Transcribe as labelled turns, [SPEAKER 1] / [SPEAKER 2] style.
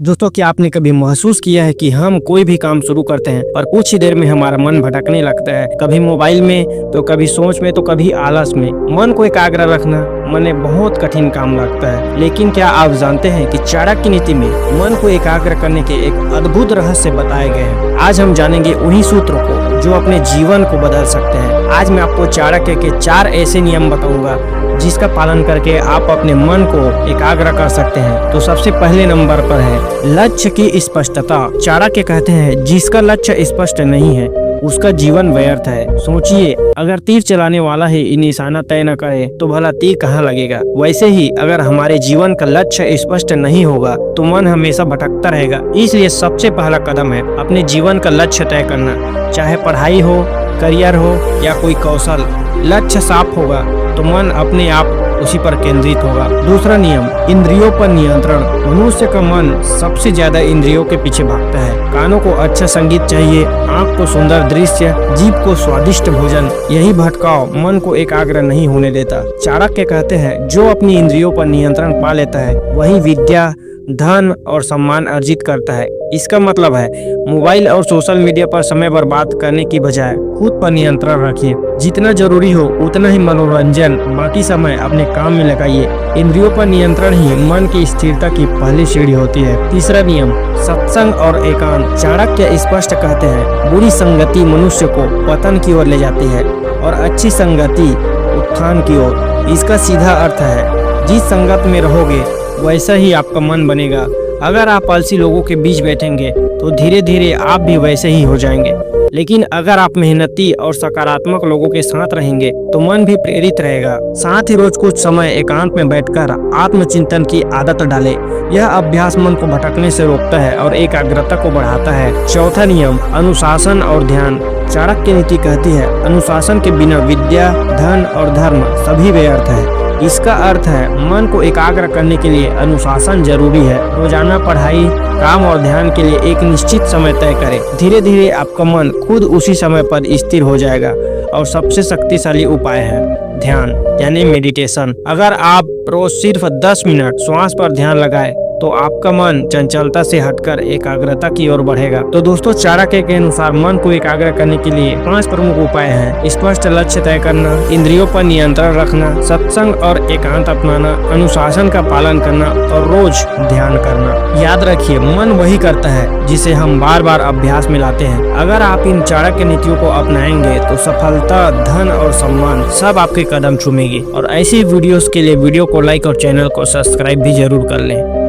[SPEAKER 1] दोस्तों, क्या आपने कभी महसूस किया है कि हम कोई भी काम शुरू करते हैं पर कुछ ही देर में हमारा मन भटकने लगता है। कभी मोबाइल में तो कभी सोच में तो कभी आलस में। मन को एकाग्र रखना मने बहुत कठिन काम लगता है, लेकिन क्या आप जानते हैं कि चाणक्य नीति में मन को एकाग्र करने के एक अद्भुत रहस्य बताए गए हैं। आज हम जानेंगे उन्हीं सूत्रों को जो अपने जीवन को बदल सकते हैं। आज मैं आपको चाणक्य के 4 ऐसे नियम बताऊंगा जिसका पालन करके आप अपने मन को एकाग्र कर सकते हैं। तो सबसे पहले नंबर पर है लक्ष्य की स्पष्टता। चाणक्य कहते हैं जिसका लक्ष्य स्पष्ट नहीं है उसका जीवन व्यर्थ है। सोचिए, अगर तीर चलाने वाला ही निशाना तय न करे तो भला तीर कहाँ लगेगा। वैसे ही अगर हमारे जीवन का लक्ष्य स्पष्ट नहीं होगा तो मन हमेशा भटकता रहेगा। इसलिए सबसे पहला कदम है अपने जीवन का लक्ष्य तय करना। चाहे पढ़ाई हो, करियर हो या कोई कौशल, लक्ष्य साफ होगा तो मन अपने आप उसी पर केंद्रित होगा। दूसरा नियम, इंद्रियों पर नियंत्रण। मनुष्य का मन सबसे ज्यादा इंद्रियों के पीछे भागता है। कानों को अच्छा संगीत चाहिए, आँख को सुंदर दृश्य, जीभ को स्वादिष्ट भोजन। यही भटकाव मन को एकाग्र नहीं होने देता। चाणक्य कहते हैं जो अपनी इंद्रियों पर नियंत्रण पा लेता है वही विद्या, धन और सम्मान अर्जित करता है। इसका मतलब है मोबाइल और सोशल मीडिया पर समय बर्बाद करने की बजाय खुद पर नियंत्रण रखिए। जितना जरूरी हो उतना ही मनोरंजन, बाकी समय अपने काम में लगाइए। इंद्रियों पर नियंत्रण ही मन की स्थिरता की पहली सीढ़ी होती है। तीसरा नियम, सत्संग और एकांत। चाणक्य स्पष्ट कहते हैं बुरी संगति मनुष्य को पतन की ओर ले जाती है और अच्छी संगति उत्थान की ओर। इसका सीधा अर्थ है जिस संगत में रहोगे वैसा ही आपका मन बनेगा। अगर आप आलसी लोगों के बीच बैठेंगे तो धीरे धीरे आप भी वैसे ही हो जाएंगे, लेकिन अगर आप मेहनती और सकारात्मक लोगों के साथ रहेंगे तो मन भी प्रेरित रहेगा। साथ ही रोज कुछ समय एकांत में बैठकर आत्मचिंतन की आदत डालें। यह अभ्यास मन को भटकने से रोकता है और एकाग्रता को बढ़ाता है। चौथा नियम, अनुशासन और ध्यान। चाणक्य नीति कहती है अनुशासन के बिना विद्या, धन और धर्म सभी व्यर्थ है। इसका अर्थ है मन को एकाग्र करने के लिए अनुशासन जरूरी है। रोजाना पढ़ाई, काम और ध्यान के लिए एक निश्चित समय तय करें। धीरे धीरे आपका मन खुद उसी समय पर स्थिर हो जाएगा। और सबसे शक्तिशाली उपाय है ध्यान यानी मेडिटेशन। अगर आप रोज सिर्फ 10 मिनट श्वास पर ध्यान लगाए तो आपका मन चंचलता से हटकर एकाग्रता की ओर बढ़ेगा। तो दोस्तों, चाणक्य के अनुसार मन को एकाग्र करने के लिए 5 प्रमुख उपाय हैं। स्पष्ट लक्ष्य तय करना, इंद्रियों पर नियंत्रण रखना, सत्संग और एकांत अपनाना, अनुशासन का पालन करना और रोज ध्यान करना। याद रखिए, मन वही करता है जिसे हम बार बार अभ्यास में लाते हैं। अगर आप इन चाणक्य नीतियों को अपनाएंगे तो सफलता, धन और सम्मान सब आपके कदम चूमेगी। और ऐसी वीडियोस के लिए वीडियो को लाइक और चैनल को सब्सक्राइब भी जरूर कर लें।